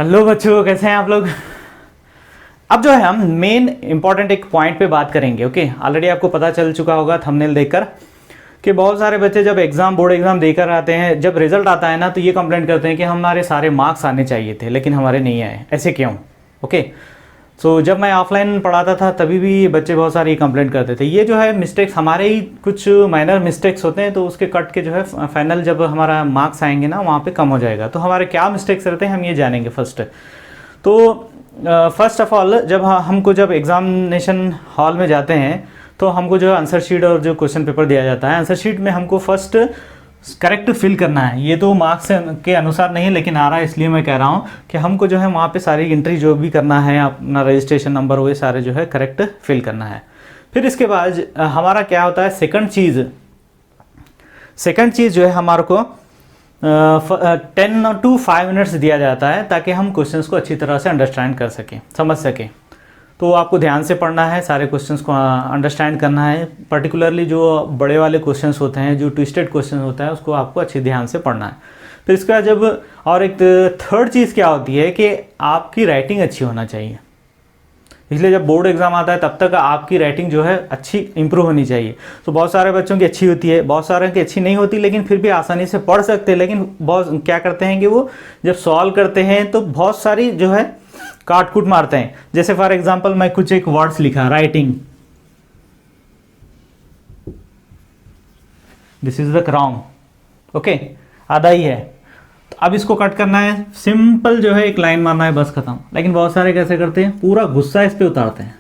Hello बच्चों, कैसे हैं आप लोग। अब जो है हम मेन इंपॉर्टेंट एक पॉइंट पे बात करेंगे। ओके, ऑलरेडी आपको पता चल चुका होगा थंबनेल देखकर कि बहुत सारे बच्चे जब बोर्ड एग्जाम देकर आते हैं, जब रिजल्ट आता है ना, तो ये कंप्लेंट करते हैं कि हमारे सारे मार्क्स आने चाहिए थे लेकिन हमारे नहीं आए। ऐसे क्यों? ओके, सो जब मैं ऑफलाइन पढ़ाता था तभी भी बच्चे बहुत सारे कंप्लेंट करते थे। ये जो है मिस्टेक्स हमारे ही कुछ माइनर मिस्टेक्स होते हैं, तो उसके कट के जो है फाइनल जब हमारा मार्क्स आएंगे ना, वहाँ पे कम हो जाएगा। तो हमारे क्या मिस्टेक्स रहते हैं हम ये जानेंगे फर्स्ट। तो फर्स्ट ऑफ ऑल जब एग्जामिनेशन हॉल में जाते हैं तो हमको जो आंसर शीट और जो क्वेश्चन पेपर दिया जाता है, आंसर शीट में हमको फर्स्ट करेक्ट फिल करना है। ये तो मार्क्स के अनुसार नहीं है लेकिन आ रहा है, इसलिए मैं कह रहा हूँ कि हमको जो है वहाँ पे सारी एंट्री जो भी करना है, अपना रजिस्ट्रेशन नंबर वो सारे जो है करेक्ट फिल करना है। फिर इसके बाद हमारा क्या होता है, सेकंड चीज़ जो है हमारे को 10 to 5 मिनट्स दिया जाता है ताकि हम क्वेश्चंस को अच्छी तरह से अंडरस्टैंड कर सकें, समझ सकें। तो आपको ध्यान से पढ़ना है, सारे क्वेश्चंस को अंडरस्टैंड करना है। पर्टिकुलरली जो बड़े वाले क्वेश्चंस होते हैं, जो ट्विस्टेड क्वेश्चन होता है, उसको आपको अच्छे ध्यान से पढ़ना है। फिर इसके बाद और एक थर्ड चीज़ क्या होती है कि आपकी राइटिंग अच्छी होना चाहिए। इसलिए जब बोर्ड एग्जाम आता है तब तक आपकी राइटिंग जो है अच्छी इंप्रूव होनी चाहिए। तो बहुत सारे बच्चों की अच्छी होती है, बहुत सारे की अच्छी नहीं होती, लेकिन फिर भी आसानी से पढ़ सकते हैं। लेकिन बहुत क्या करते हैं कि वो जब सॉल्व करते हैं तो बहुत सारी जो है काट कूट मारते हैं। जैसे फॉर एग्जांपल मैं कुछ एक वर्ड्स लिखा, writing, this is the crown, okay, आधा ही है। तो अब इसको कट करना है, सिंपल जो है एक लाइन मारना है, बस खत्म। लेकिन बहुत सारे कैसे करते हैं, पूरा गुस्सा इस पे उतारते हैं,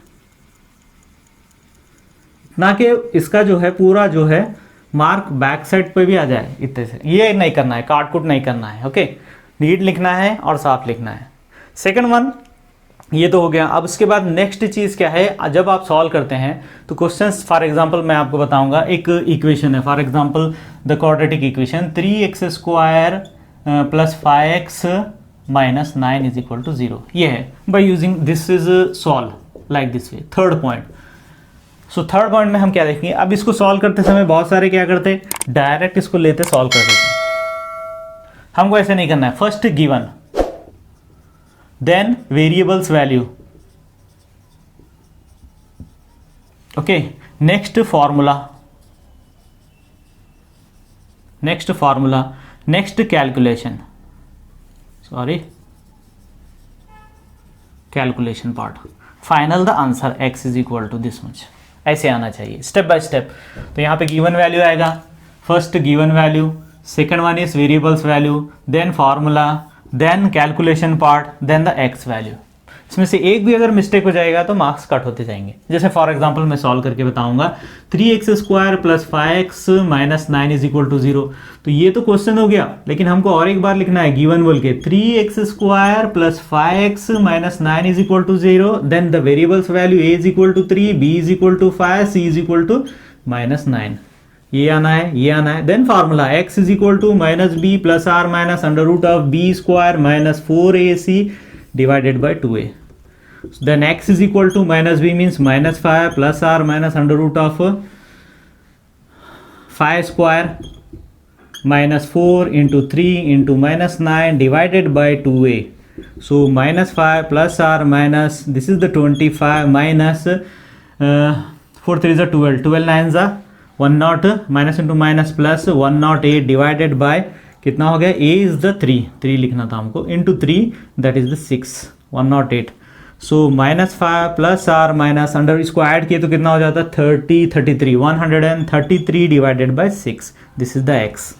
ना कि इसका जो है पूरा जो है मार्क बैक साइड पे भी आ जाए इतने से। ये नहीं करना है, काट कूट नहीं करना है। ओके, नीट लिखना है और साफ लिखना है। सेकंड वन ये तो हो गया। अब इसके बाद नेक्स्ट चीज़ क्या है, जब आप सॉल्व करते हैं तो क्वेश्चंस, फॉर एग्जांपल मैं आपको बताऊंगा, एक इक्वेशन है, for example the quadratic equation 3x² + 5x - 9 = 0। ये है, by using this is solve like this way. Third point, so third point में हम क्या देखेंगे, अब इसको सॉल्व करते समय बहुत सारे क्या करते, डायरेक्ट इसको लेते सॉल्व कर देते। हमको ऐसे नहीं करना है। First given, then variables value, okay, next formula, next calculation part, final the answer x is equal to this much। ऐसे आना चाहिए स्टेप बाय स्टेप। तो यहाँ पे गिवन वैल्यू आएगा, first given value, second one is variables value, then formula, then calculation part, then the x value. इसमें से एक भी अगर मिस्टेक हो जाएगा तो मार्क्स कट होते जाएंगे। जैसे फॉर एग्जांपल मैं सॉल्व करके बताऊंगा, 3x² + 5x - 9 = 0। तो ये तो क्वेश्चन हो गया, लेकिन हमको और एक बार लिखना है गिवन बोल के, 3x² + 5x - 9 = 0, then the variables value a = 3, b = 5, c = -9। ये आना है, ये आना है। Then formula x = -b ± √b² - 4ac divided by 2a। Then x is equal to -b means -5 ± √5² - 4 × 3 × -9 divided by 2a। So -5 ± this is the 25 minus 4 3 is 12, 12 9 is 108 minus into minus plus 108 divided by कितना हो गया, a is the 3 लिखना था हमको, into 3 that is the 6, 108। so -5 ± under इसको add किए तो कितना हो जाता है, 33 133 divided by 6, this is the x।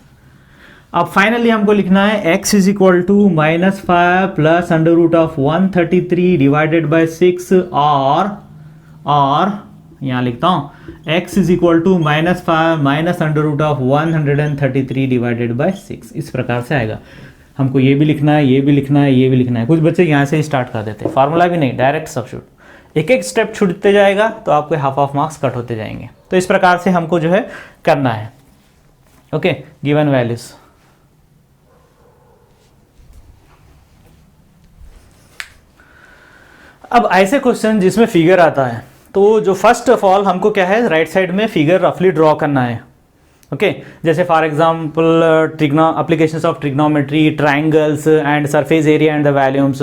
अब फाइनली हमको लिखना है x is equal to -5 + √133 divided by 6 और यहाँ लिखता हूँ x is equal to -5 - √133 divided by 6। इस प्रकार से आएगा। हमको ये भी लिखना है, ये भी लिखना है, ये भी लिखना है। कुछ बच्चे यहाँ से स्टार्ट कर देते हैं, फार्मूला भी नहीं, डायरेक्ट सब्स्टिट्यूट। एक एक स्टेप छूटते जाएगा तो आपके हाफ ऑफ मार्क्स कट होते जाएंगे। तो इस प्रकार से हमको जो है करना है। ओके, गिवन वैल्यूज, अब ऐसे क्वेश्चन जिसमें फिगर आता है, तो जो फर्स्ट ऑफ ऑल हमको क्या है, राइट साइड में फिगर रफली ड्रॉ करना है। ओके जैसे for example applications of trigonometry, triangles and surface area and the volumes,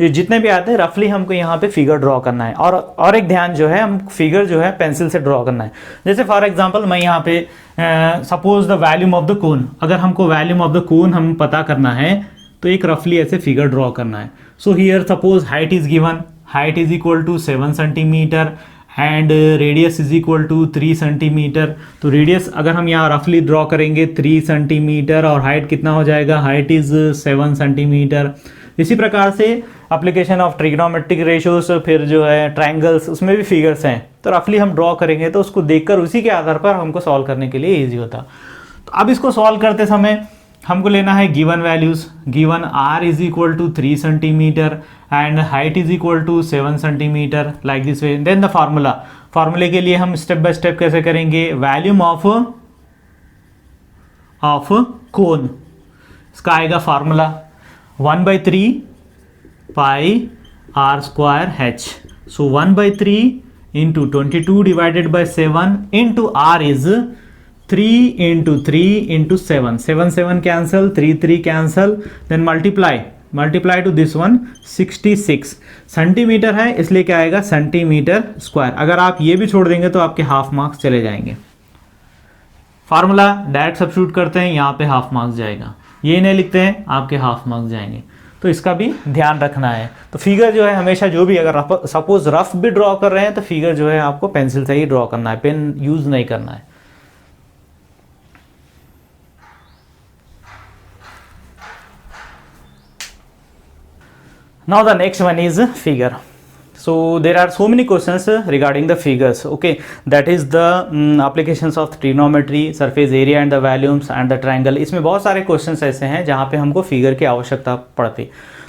ये जितने भी आते हैं रफली हमको यहाँ पे फिगर ड्रॉ करना है। और एक ध्यान जो है, हम फिगर जो है पेंसिल से ड्रॉ करना है। जैसे फॉर एग्जांपल मैं यहाँ पे suppose the volume of the कोन, अगर हमको वॉल्यूम ऑफ द कोन हम पता करना है तो एक रफली ऐसे फिगर ड्रॉ करना है। So here suppose height is given, height is equal to 7 centimetre and radius is equal to 3 centimetre. तो रेडियस अगर हम यहाँ रफली ड्रॉ करेंगे 3 सेंटीमीटर और हाइट कितना हो जाएगा, हाइट इज 7 सेंटीमीटर। इसी प्रकार से एप्लीकेशन ऑफ ट्रिग्नोमेट्रिक रेशियोज, फिर जो है ट्रायंगल्स, उसमें भी फिगर्स हैं, तो रफली हम ड्रॉ करेंगे तो उसको देखकर उसी के आधार पर हमको सॉल्व करने के लिए ईजी होता। तो अब इसको सॉल्व करते समय हमको लेना है given values, given r is equal to 3 centimetre and height is equal to 7 centimetre, like this way. Then the फार्मूले के लिए हम स्टेप बाय स्टेप कैसे करेंगे, वॉल्यूम ऑफ कोन, इसका आएगा formula 1/3 pi r square h। So 1/3 into 22 divided by 7 into r is 3 into 3 into 7, 7 cancel, 3 cancel, then multiply to this one 66 centimetre है, इसलिए क्या आएगा सेंटीमीटर स्क्वायर। अगर आप ये भी छोड़ देंगे तो आपके हाफ मार्क्स चले जाएंगे। फार्मूला डायरेक्ट सब्स्टिट्यूट करते हैं, यहाँ पे हाफ मार्क्स जाएगा, ये नहीं लिखते हैं आपके हाफ मार्क्स जाएंगे, तो इसका भी ध्यान रखना है। तो फिगर जो है हमेशा जो भी, अगर सपोज रफ भी ड्रॉ कर रहे हैं तो फिगर जो है आपको पेंसिल से ही ड्रॉ करना है, पेन यूज नहीं करना है। Now the next one is figure. So there are so many questions regarding the figures. Okay, that is the applications of trigonometry, surface area and the volumes and the triangle. इसमें बहुत सारे questions ऐसे हैं जहाँ पे हमको figure की आवश्यकता पड़ती,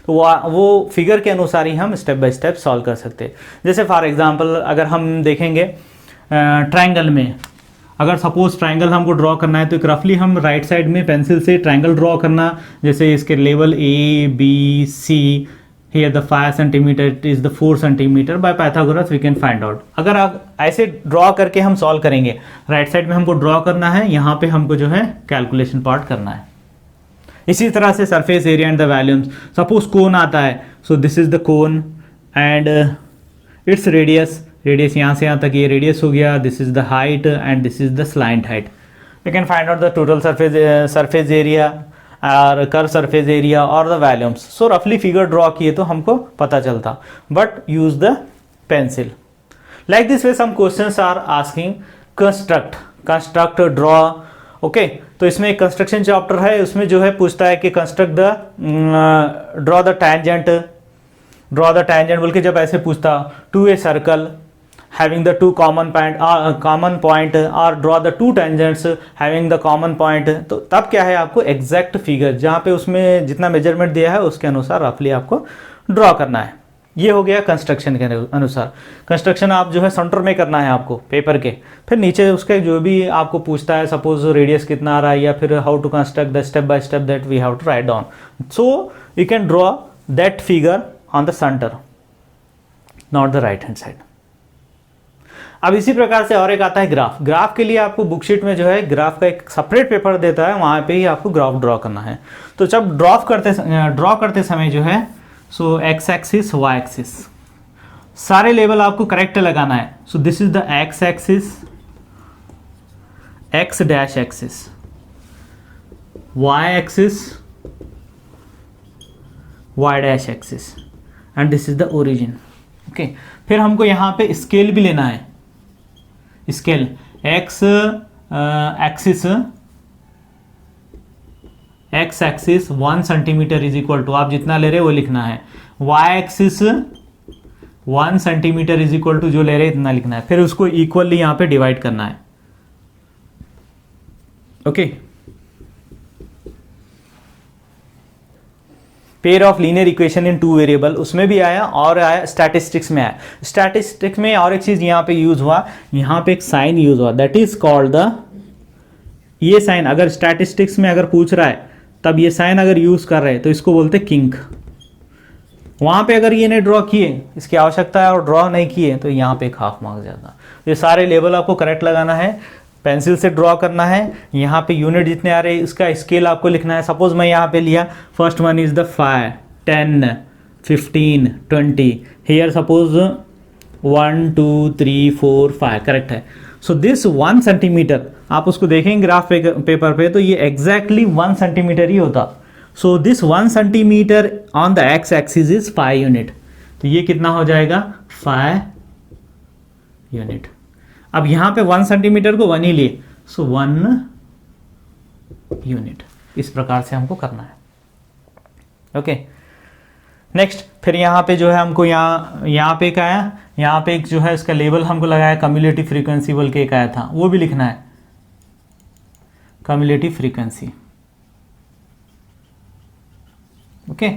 तो वो फिगर के अनुसार ही हम स्टेप बाय स्टेप सॉल्व कर सकते हैं। जैसे फॉर एग्जांपल अगर हम देखेंगे ट्रायंगल में, अगर सपोज ट्रायंगल हमको ड्रॉ करना है तो एक रफली हम राइट साइड में पेंसिल से ट्रायंगल ड्रॉ करना, जैसे इसके level A, B, C, here the 5 centimeter, it is the 4 centimeter, by Pythagoras we can find out। अगर आप ऐसे ड्रॉ करके हम सॉल्व करेंगे, राइट साइड में हमको ड्रॉ करना है, यहाँ पे हमको जो है कैलकुलेशन पार्ट करना है। इसी तरह से surface area and the volumes, suppose cone आता है, so this is the cone and its radius यहाँ से यहाँ तक ये रेडियस हो गया, this is the height and this is the slant height. We can find out the total surface area और कर्व सरफेस एरिया और द वॉल्यूम्स। सो रफली फिगर ड्रॉ किए तो हमको पता चलता, but use the pencil. Like this way some questions are asking construct draw. Okay, तो इसमें एक कंस्ट्रक्शन चैप्टर है, उसमें जो है पूछता है कि construct the draw the tangent बोल के जब ऐसे पूछता, to a circle having the two common point or draw the two tangents having the common point, तो तब क्या है आपको एग्जैक्ट फिगर जहाँ पे उसमें जितना मेजरमेंट दिया है उसके अनुसार रफली आपको ड्रॉ करना है। ये हो गया कंस्ट्रक्शन के अनुसार। कंस्ट्रक्शन आप जो है सेंटर में करना है आपको पेपर के, फिर नीचे उसके जो भी आपको पूछता है, सपोज रेडियस कितना आ रहा है या फिर how to construct the step by step that we have to write down, so you can draw that figure on the centre, not the right hand side. अब इसी प्रकार से और एक आता है ग्राफ के लिए आपको बुकशीट में जो है ग्राफ का एक सेपरेट पेपर देता है, वहाँ पे ही आपको ग्राफ ड्रॉ करना है। तो जब ड्रॉ करते समय जो है, so x axis y axis सारे लेवल आपको करेक्ट लगाना है। So this is the x axis, x dash axis, y axis, y dash axis and this is the origin. Okay, फिर हमको यहाँ पे स्केल भी लेना है, scale x axis 1 centimetre is equal to, आप जितना ले रहे हो वो लिखना है, y axis 1 centimetre is equal to जो ले रहे हैं इतना लिखना है, फिर उसको इक्वली यहाँ पे डिवाइड करना है। Okay, pair of linear equation in 2 variable, उसमें भी आया और आया स्टैटिस्टिक्स में आया। स्टैटिस्टिक्स में और एक चीज यहाँ पे यूज हुआ, यहाँ पे एक साइन यूज हुआ, दैट इज कॉल्ड द, ये साइन अगर स्टैटिस्टिक्स में अगर पूछ रहा है तब ये साइन अगर यूज कर रहे हैं तो इसको बोलते किंक। वहां पे अगर ये नहीं ड्रॉ किए, इसकी आवश्यकता है और ड्रॉ नहीं किए तो यहाँ पे एक हाफ मार्क्स जाता। ये सारे लेवल आपको करेक्ट लगाना है, पेंसिल से ड्रॉ करना है। यहाँ पे यूनिट जितने आ रहे हैं इसका स्केल आपको लिखना है। सपोज मैं यहाँ पे लिया first one is the 5, 10, 15, 20, here suppose 1, 2, 3, 4, 5 correct है। सो दिस 1 सेंटीमीटर आप उसको देखेंगे ग्राफ पेपर पे तो ये एग्जैक्टली 1 सेंटीमीटर ही होता। So this 1 centimetre on the x axis is 5 unit. तो ये कितना हो जाएगा 5 यूनिट। अब यहाँ पे 1 सेंटीमीटर को 1 ही लिए, सो 1 यूनिट। इस प्रकार से हमको करना है। ओके नेक्स्ट, फिर यहाँ पे जो है हमको यहाँ पे एक आया, यहाँ पे एक जो है इसका लेबल हमको लगाया कम्युलेटिव फ्रीक्वेंसी बोल के एक आया था, वो भी लिखना है कम्युलेटिव फ्रीक्वेंसी। ओके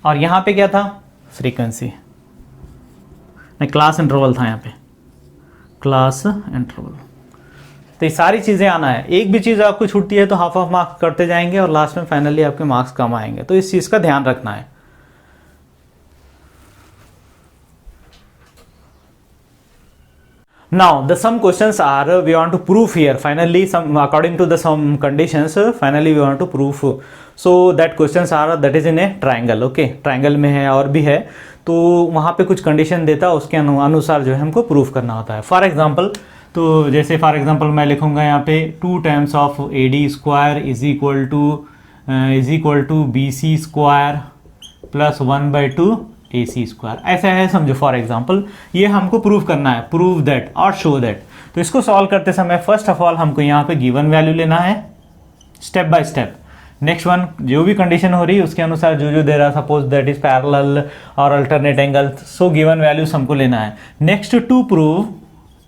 और यहाँ पे क्या था फ्रीक्वेंसी, नहीं क्लास इंटरवल था यहाँ पे क्लास इंटरवल। तो ये सारी चीज़ें आना है। एक भी चीज़ आपको छूटती है तो हाफ ऑफ मार्क्स करते जाएंगे और लास्ट में फाइनली आपके मार्क्स कम आएंगे। तो इस चीज़ का ध्यान रखना है। Now the some questions are we want to prove here finally some according to the some conditions finally we want to prove. So that questions are that is in a triangle. Okay triangle में है और भी है तो वहाँ पे कुछ condition देता है उसके अनुसार जो है हमको प्रूफ करना होता है। फॉर एग्जांपल तो जैसे फॉर एग्जांपल मैं लिखूंगा यहाँ पे 2 times of AD square is equal to BC square plus 1/2 AC square, ऐसा है समझो। फॉर एग्जांपल ये हमको प्रूव करना है, प्रूव दैट और शो दैट। तो इसको सॉल्व करते समय फर्स्ट ऑफ ऑल हमको यहाँ पे गिवन वैल्यू लेना है step by step. Next one जो भी कंडीशन हो रही है उसके अनुसार जो जो दे रहा, सपोज दैट इज पैरेलल और alternate angle, so given values हमको लेना है। नेक्स्ट टू प्रूव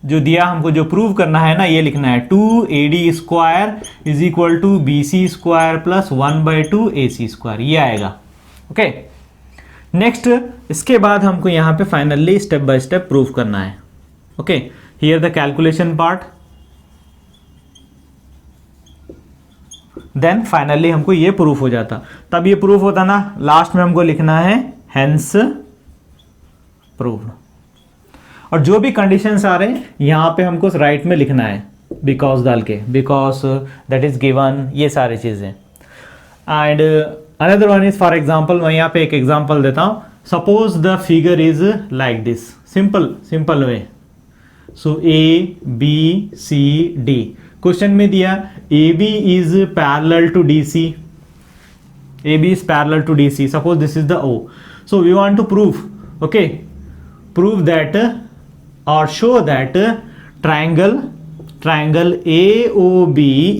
जो दिया हमको जो प्रूव करना है ना ये लिखना है 2AD square is equal to BC square plus 1/2 AC square, ये आएगा। ओके नेक्स्ट इसके बाद हमको यहाँ पे finally step by step proof करना है। Okay here the calculation part, then finally हमको ये प्रूफ हो जाता। तब ये प्रूफ होता ना, लास्ट में हमको लिखना है हेंस प्रूव्ड। और जो भी कंडीशंस आ रहे हैं यहाँ पे हमको राइट में लिखना है बिकॉज डाल के, बिकॉज दैट इज गिवन, ये सारी चीजें। And another one is for example मैं यहाँ पे एक एग्जाम्पल देता हूँ। Suppose the figure is like this, simple way. So ABCD question में दिया AB is parallel to DC, AB is parallel to DC. Suppose this is the O. So we want to prove, okay, prove that or show that triangle AOB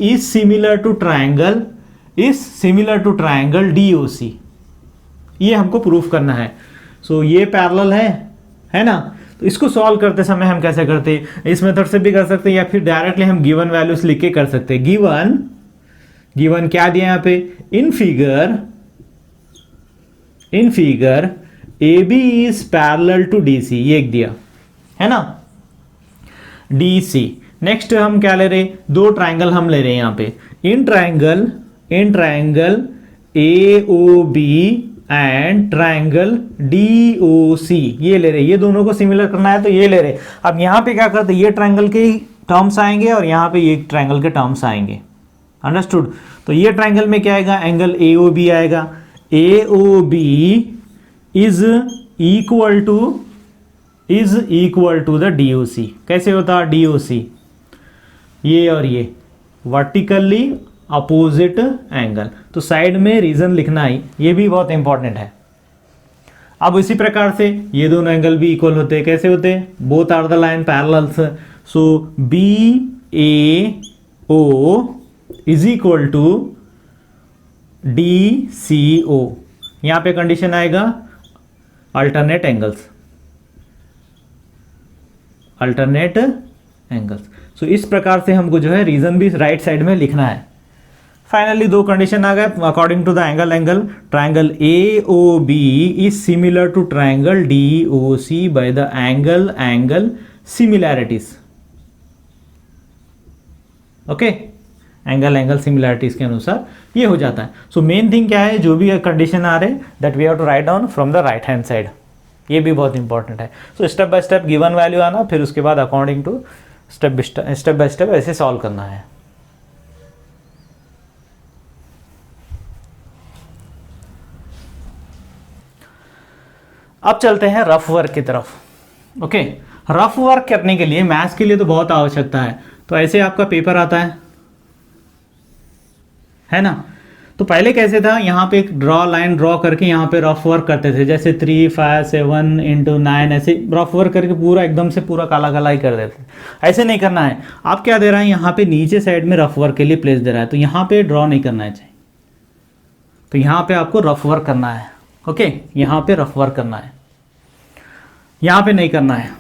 is similar to triangle DOC. ये हमको proof करना है। So ये parallel है ना। तो इसको solve करते समय हम कैसे करते हैं, इस मेथड से भी कर सकते हैं या फिर डायरेक्टली हम गिवन वैल्यूज लिख के कर सकते हैं। गिवन क्या दिया यहाँ पे, in figure AB is parallel to DC, ये एक दिया है ना DC। नेक्स्ट हम क्या ले रहे, दो ट्राइंगल हम ले रहे हैं यहाँ पे, in triangle AOB and triangle DOC, ये ले रहे, ये दोनों को सिमिलर करना है तो ये ले रहे। अब यहाँ पे क्या करते, ये ट्राइंगल के टर्म्स आएंगे और यहाँ पे ये ट्राइंगल के टर्म्स आएंगे, अंडरस्टूड। तो ये ट्राइंगल में क्या आएगा, एंगल AOB आएगा। AOB is equal to the DOC। कैसे होता DOC, ये और ये वर्टिकली अपोजिट एंगल, तो साइड में रीजन लिखना ही, ये भी बहुत इंपॉर्टेंट है। अब इसी प्रकार से ये दोनों एंगल भी इक्वल होते हैं, कैसे होते हैं, both are the line parallels. So BAO is equal to DCO, यहां पे कंडीशन आएगा अल्टरनेट एंगल्स। सो इस प्रकार से हमको जो है रीजन भी राइट साइड में लिखना है। फाइनली दो कंडीशन आ गए, according to the angle triangle AOB is similar to triangle DOC by the angle similarities. Okay, angle similarities के अनुसार ये हो जाता है। सो मेन थिंग क्या है, जो भी कंडीशन आ रहे that we have to write down from the right hand side, ये भी बहुत इंपॉर्टेंट है। So step by step given value आना, फिर उसके बाद according to step by step ऐसे सॉल्व करना है। अब चलते हैं रफ वर्क की तरफ। ओके, रफ वर्क करने के लिए मैथ्स के लिए तो बहुत आवश्यकता है। तो ऐसे आपका पेपर आता है ना। तो पहले कैसे था, यहाँ पे एक लाइन ड्रॉ करके यहाँ पे रफ वर्क करते थे, जैसे 3, 5, 7 into 9 ऐसे रफ वर्क करके पूरा एकदम से पूरा काला काला ही कर देते। ऐसे नहीं करना है। आप क्या दे रहा है, यहाँ पे नीचे साइड में रफ वर्क के लिए प्लेस दे रहा है, तो यहाँ पे ड्रॉ नहीं करना है चाहिए। तो यहाँ पे आपको रफ वर्क करना है। ओके, यहाँ पे रफ वर्क करना है, यहाँ पे नहीं करना है।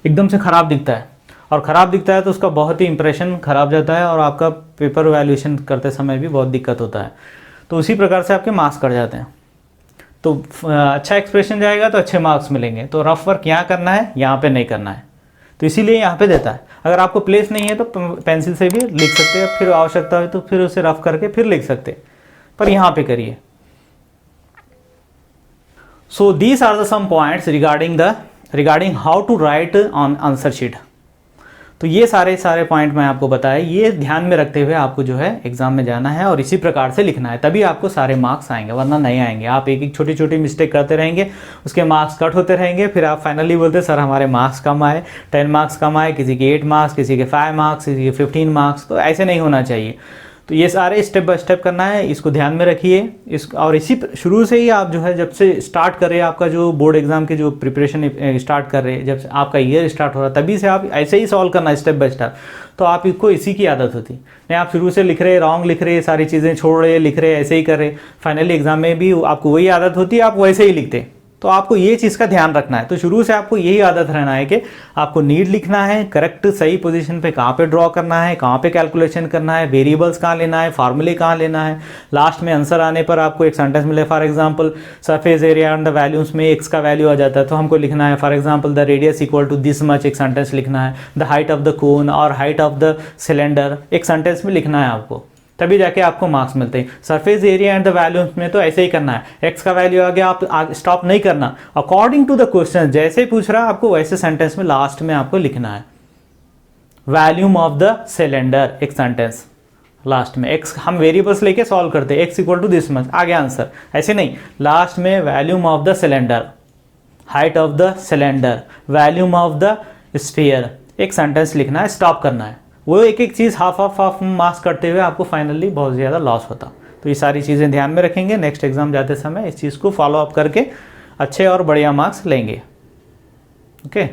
एकदम से खराब दिखता है, और ख़राब दिखता है तो उसका बहुत ही इंप्रेशन खराब जाता है और आपका पेपर वैल्यूएशन करते समय भी बहुत दिक्कत होता है। तो उसी प्रकार से आपके मार्क्स कट जाते हैं। तो अच्छा एक्सप्रेशन जाएगा तो अच्छे मार्क्स मिलेंगे। तो रफ वर्क यहाँ करना है, यहाँ पे नहीं करना है, तो इसीलिए यहाँ पे देता है। अगर आपको प्लेस नहीं है तो पेंसिल से भी लिख सकते हैं, फिर आवश्यकता हो तो फिर उसे रफ करके फिर लिख सकते, पर यहाँ पे करिए। So these are the some points regarding how to write on answer sheet. तो ये सारे पॉइंट मैं आपको बताया, ये ध्यान में रखते हुए आपको जो है एग्जाम में जाना है और इसी प्रकार से लिखना है, तभी आपको सारे मार्क्स आएंगे, वरना नहीं आएंगे। आप एक एक छोटी छोटी मिस्टेक करते रहेंगे, उसके मार्क्स कट होते रहेंगे, फिर आप फाइनली बोलते सर हमारे मार्क्स कम आए, 10 मार्क्स कम आए, किसी के 8 मार्क्स, किसी के 5 मार्क्स, किसी के 15 मार्क्स। तो ऐसे नहीं होना चाहिए। तो ये सारे स्टेप बाय स्टेप करना है, इसको ध्यान में रखिए। और इसी शुरू से ही आप जो है, जब से स्टार्ट कर रहे हैं आपका जो बोर्ड एग्जाम के जो प्रिपरेशन स्टार्ट कर रहे हैं, जब आपका ईयर स्टार्ट हो रहा है, तभी से आप ऐसे ही सॉल्व करना है स्टेप बाय स्टेप। तो आप इसको इसी की आदत होती नहीं, आप शुरू से लिख रहे, रॉन्ग लिख रहे, सारी चीज़ें छोड़ रहे, लिख रहे, ऐसे ही कर रहे, फाइनली एग्जाम में भी आपको वही आदत होती है, आप वैसे ही लिखते। तो आपको ये चीज़ का ध्यान रखना है। तो शुरू से आपको यही आदत रहना है कि आपको नीड लिखना है, करेक्ट सही पोजीशन पे कहाँ पे ड्रॉ करना है, कहाँ पे कैलकुलेशन करना है, वेरिएबल्स कहाँ लेना है, फार्मूले कहाँ लेना है। लास्ट में आंसर आने पर आपको एक सेंटेंस मिले, for example surface area and the values में एक्स का वैल्यू आ जाता है, तो हमको लिखना है for example the radius equal to this much, एक सेंटेंस लिखना है। The height of the cone और हाइट ऑफ द सिलेंडर एक सेंटेंस में लिखना है आपको, तभी जाके आपको मार्क्स मिलते हैं। Surface area and the values में तो ऐसे ही करना है, एक्स का वैल्यू आ गया, आप स्टॉप नहीं करना, अकॉर्डिंग टू द क्वेश्चन जैसे ही पूछ रहा है आपको वैसे सेंटेंस में लास्ट में आपको लिखना है। वैल्यूम ऑफ द सिलेंडर एक सेंटेंस लास्ट में, एक्स हम वेरिएबल्स लेके सॉल्व करते हैं, X equal to this much, आ गया आंसर। ऐसे नहीं, लास्ट में volume of the cylinder, height of the cylinder, volume of the sphere, एक सेंटेंस लिखना है, स्टॉप करना है। वो एक एक चीज़ हाफ मार्क्स करते हुए आपको फाइनली बहुत ज़्यादा लॉस होता। तो ये सारी चीज़ें ध्यान में रखेंगे, नेक्स्ट एग्जाम जाते समय इस चीज़ को फॉलो अप करके अच्छे और बढ़िया मार्क्स लेंगे। ओके।